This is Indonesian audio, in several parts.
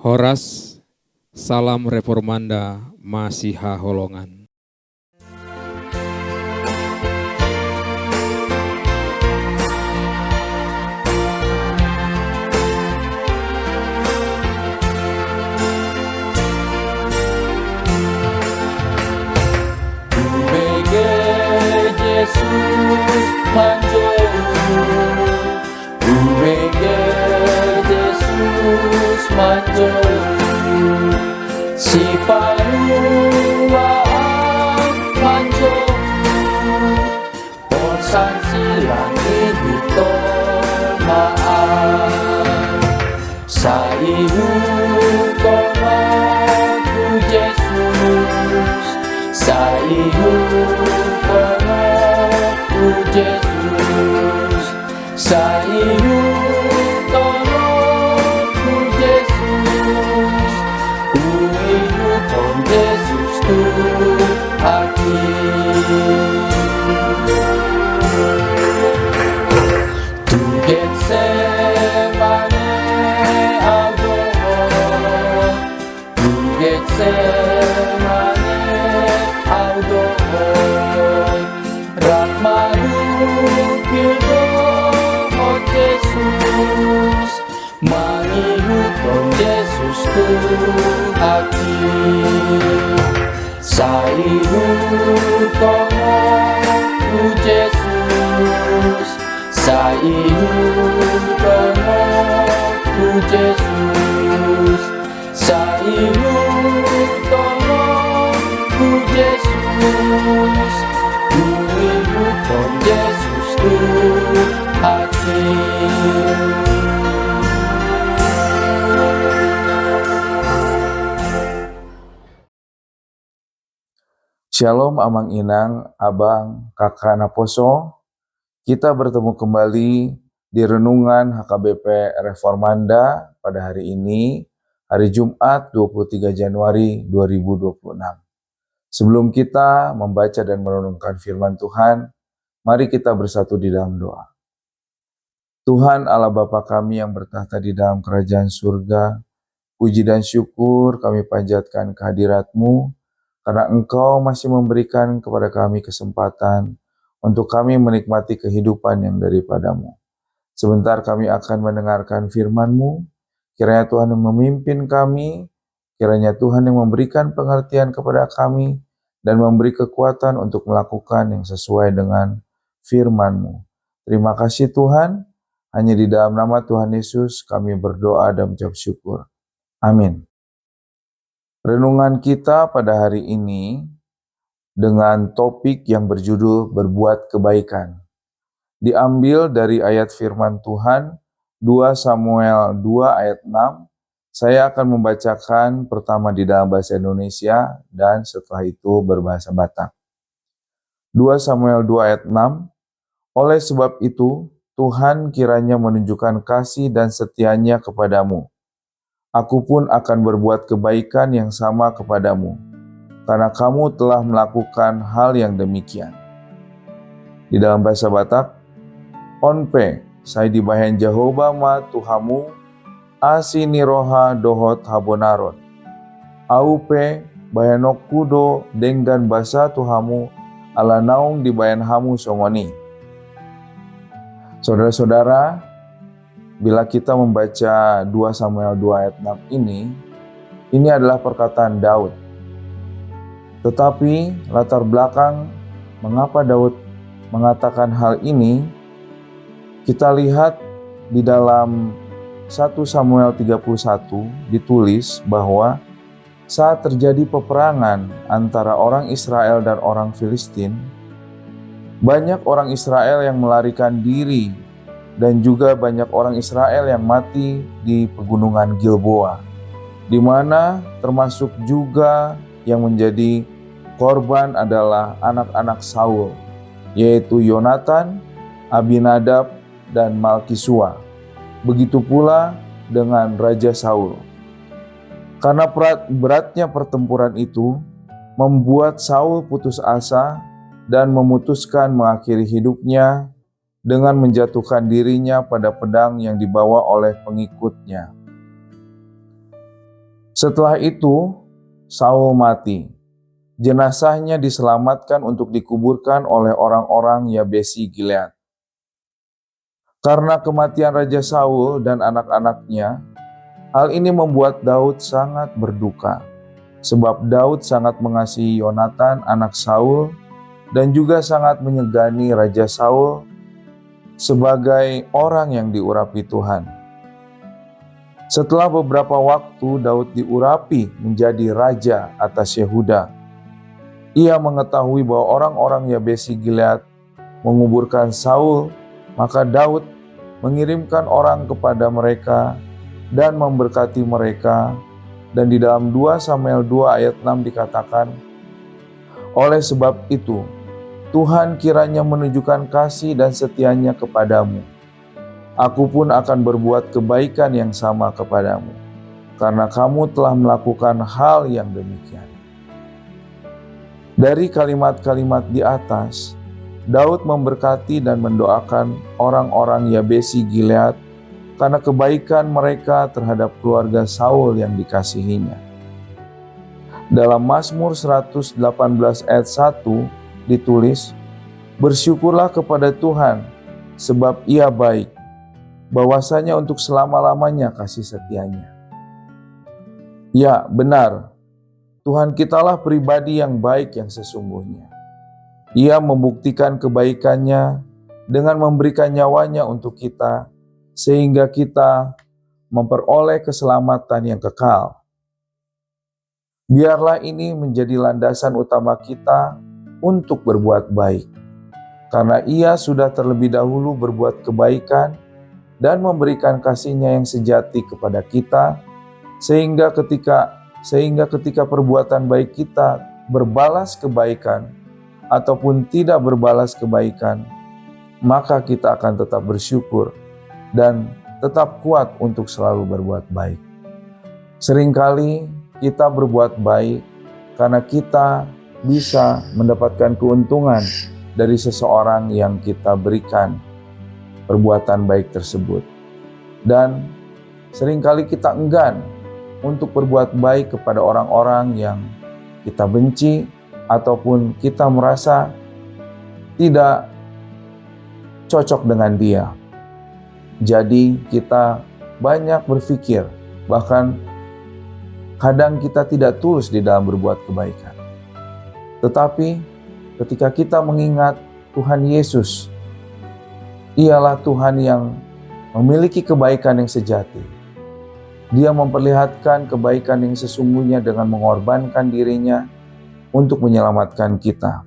Horas, Salam Reformanda, Masiha Holongan. Yesus manjuru, Yesus manjuru, si panuaan manjuru, ponsan silang itu maaf, saihu kono ku Yesus, saihu kono ku Yesus, saihu kono ku Yesus, uihu kon Yesus tu hati. Tu Getsemane agomo, tu Getsemane agomo, Rakmarukildo o Yesus, manihukon Yesus tu hati. Saihukono ku Yesus, saihukono ku Yesus, saihukono ku Yesus, uihuton Yesus tu hati. Shalom Amang Inang, Abang, Kakak Naposo. Kita bertemu kembali di Renungan HKBP Reformanda pada hari ini, hari Jumat 23 Januari 2026. Sebelum kita membaca dan merenungkan firman Tuhan, mari kita bersatu di dalam doa. Tuhan Allah Bapa kami yang bertahta di dalam kerajaan surga, puji dan syukur kami panjatkan kehadirat-Mu, karena Engkau masih memberikan kepada kami kesempatan untuk kami menikmati kehidupan yang daripada-Mu. Sebentar kami akan mendengarkan firman-Mu, kiranya Tuhan yang memimpin kami, kiranya Tuhan yang memberikan pengertian kepada kami, dan memberi kekuatan untuk melakukan yang sesuai dengan firman-Mu. Terima kasih Tuhan, hanya di dalam nama Tuhan Yesus kami berdoa dan mengucap syukur. Amin. Renungan kita pada hari ini dengan topik yang berjudul berbuat kebaikan. Diambil dari ayat firman Tuhan 2 Samuel 2 ayat 6. Saya akan membacakan pertama di dalam bahasa Indonesia dan setelah itu berbahasa Batak. 2 Samuel 2 ayat 6. Oleh sebab itu Tuhan kiranya menunjukkan kasih dan setianya kepadamu. Aku pun akan berbuat kebaikan yang sama kepadamu, karena kamu telah melakukan hal yang demikian. Di dalam bahasa Batak, onpe, saya dibahen Jehovah ma Tuhamu, asini roha dohot habonaron. Aupe, bahenok kudo dengan bahasa Tuhamu, ala naung dibahen hamu songoni. Saudara-saudara, bila kita membaca 2 Samuel 2 ayat 6 ini adalah perkataan Daud. Tetapi latar belakang mengapa Daud mengatakan hal ini, kita lihat di dalam 1 Samuel 31 ditulis bahwa saat terjadi peperangan antara orang Israel dan orang Filistin, banyak orang Israel yang melarikan diri dan juga banyak orang Israel yang mati di pegunungan Gilboa, di mana termasuk juga yang menjadi korban adalah anak-anak Saul, yaitu Yonatan, Abinadab, dan Malkisua. Begitu pula dengan Raja Saul. Karena beratnya pertempuran itu membuat Saul putus asa dan memutuskan mengakhiri hidupnya dengan menjatuhkan dirinya pada pedang yang dibawa oleh pengikutnya. Setelah itu, Saul mati. Jenazahnya diselamatkan untuk dikuburkan oleh orang-orang Yabesi Gilead. Karena kematian Raja Saul dan anak-anaknya, hal ini membuat Daud sangat berduka, sebab Daud sangat mengasihi Yonatan anak Saul dan juga sangat menyegani Raja Saul sebagai orang yang diurapi Tuhan. Setelah beberapa waktu Daud diurapi menjadi raja atas Yehuda. Ia mengetahui bahwa orang-orang Yabesi Gilead menguburkan Saul, maka Daud mengirimkan orang kepada mereka dan memberkati mereka. Dan di dalam 2 Samuel 2 ayat 6 dikatakan, oleh sebab itu, Tuhan kiranya menunjukkan kasih dan setianya kepadamu. Aku pun akan berbuat kebaikan yang sama kepadamu, karena kamu telah melakukan hal yang demikian. Dari kalimat-kalimat di atas, Daud memberkati dan mendoakan orang-orang Yabesi Gilead karena kebaikan mereka terhadap keluarga Saul yang dikasihinya. Dalam Mazmur 118 ayat 1 ditulis, bersyukurlah kepada Tuhan sebab Ia baik, bahwasanya untuk selama-lamanya kasih setianya. Ya, benar. Tuhan kitalah pribadi yang baik yang sesungguhnya. Ia membuktikan kebaikannya dengan memberikan nyawanya untuk kita, sehingga kita memperoleh keselamatan yang kekal. Biarlah ini menjadi landasan utama kita untuk berbuat baik, karena Ia sudah terlebih dahulu berbuat kebaikan dan memberikan kasih-Nya yang sejati kepada kita, sehingga ketika perbuatan baik kita berbalas kebaikan ataupun tidak berbalas kebaikan, maka kita akan tetap bersyukur dan tetap kuat untuk selalu berbuat baik. Seringkali kita berbuat baik karena kita bisa mendapatkan keuntungan dari seseorang yang kita berikan perbuatan baik tersebut. Dan seringkali kita enggan untuk berbuat baik kepada orang-orang yang kita benci ataupun kita merasa tidak cocok dengan dia. Jadi kita banyak berpikir, bahkan kadang kita tidak tulus di dalam berbuat kebaikan. Tetapi ketika kita mengingat Tuhan Yesus, Ialah Tuhan yang memiliki kebaikan yang sejati. Dia memperlihatkan kebaikan yang sesungguhnya dengan mengorbankan dirinya untuk menyelamatkan kita.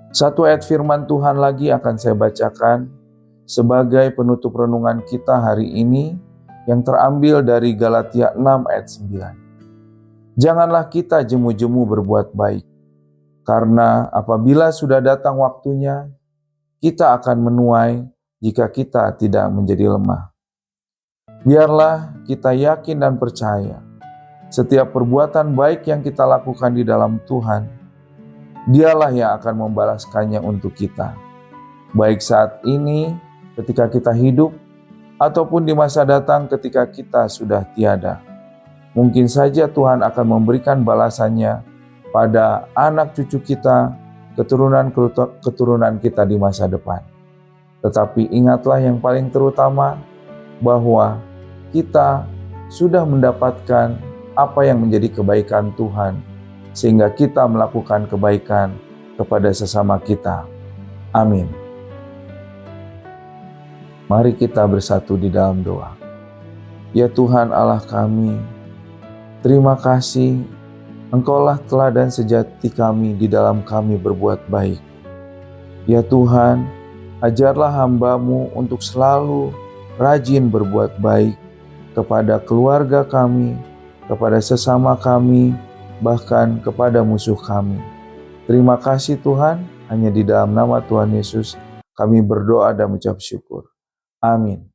Satu ayat firman Tuhan lagi akan saya bacakan sebagai penutup renungan kita hari ini yang terambil dari Galatia 6 ayat 9. Janganlah kita jemu-jemu berbuat baik, karena apabila sudah datang waktunya, kita akan menuai jika kita tidak menjadi lemah. Biarlah kita yakin dan percaya, setiap perbuatan baik yang kita lakukan di dalam Tuhan, Dialah yang akan membalaskannya untuk kita. Baik saat ini ketika kita hidup, ataupun di masa datang ketika kita sudah tiada. Mungkin saja Tuhan akan memberikan balasannya pada anak cucu kita, keturunan kita di masa depan. Tetapi ingatlah yang paling terutama, bahwa kita sudah mendapatkan apa yang menjadi kebaikan Tuhan, sehingga kita melakukan kebaikan kepada sesama kita. Amin. Mari kita bersatu di dalam doa. Ya Tuhan Allah kami, terima kasih Engkaulah teladan sejati kami di dalam kami berbuat baik. Ya Tuhan, ajarlah hamba-Mu untuk selalu rajin berbuat baik kepada keluarga kami, kepada sesama kami, bahkan kepada musuh kami. Terima kasih Tuhan, hanya di dalam nama Tuhan Yesus kami berdoa dan mengucap syukur. Amin.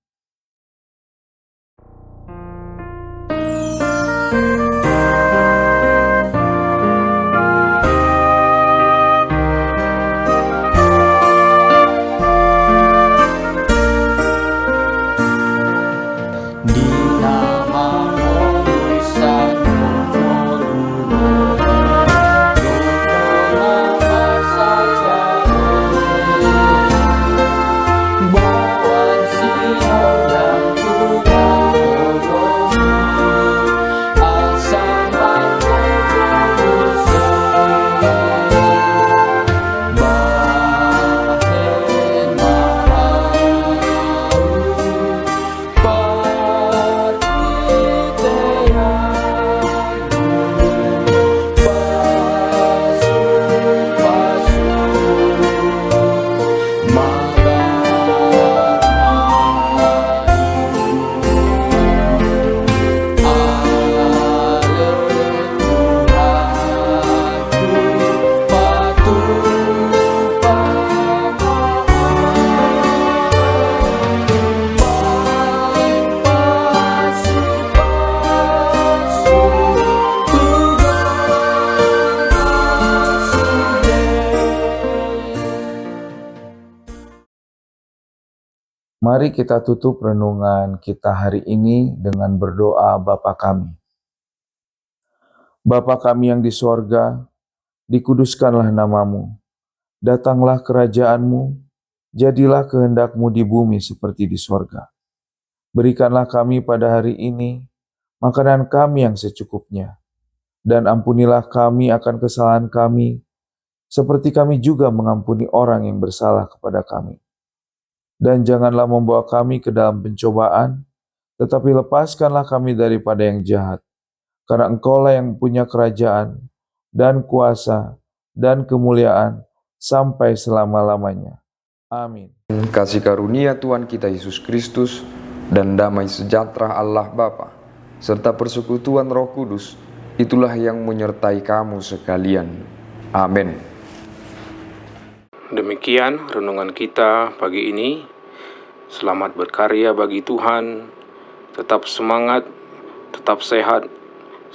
Di nama Musa Mari kita tutup renungan kita hari ini dengan berdoa Bapa kami. Bapa kami yang di sorga, dikuduskanlah namamu. Datanglah kerajaanmu, jadilah kehendak-Mu di bumi seperti di sorga. Berikanlah kami pada hari ini makanan kami yang secukupnya, dan ampunilah kami akan kesalahan kami, seperti kami juga mengampuni orang yang bersalah kepada kami. Dan janganlah membawa kami ke dalam pencobaan, tetapi lepaskanlah kami daripada yang jahat. Karena Engkaulah yang punya kerajaan, dan kuasa, dan kemuliaan, sampai selama-lamanya. Amin. Kasih karunia Tuhan kita Yesus Kristus dan damai sejahtera Allah Bapa serta persekutuan Roh Kudus itulah yang menyertai kamu sekalian. Amin. Demikian renungan kita pagi ini. Selamat berkarya bagi Tuhan. Tetap semangat, tetap sehat.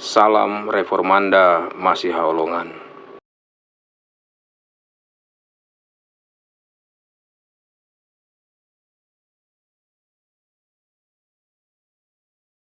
Salam Reformanda Masiha Holongan.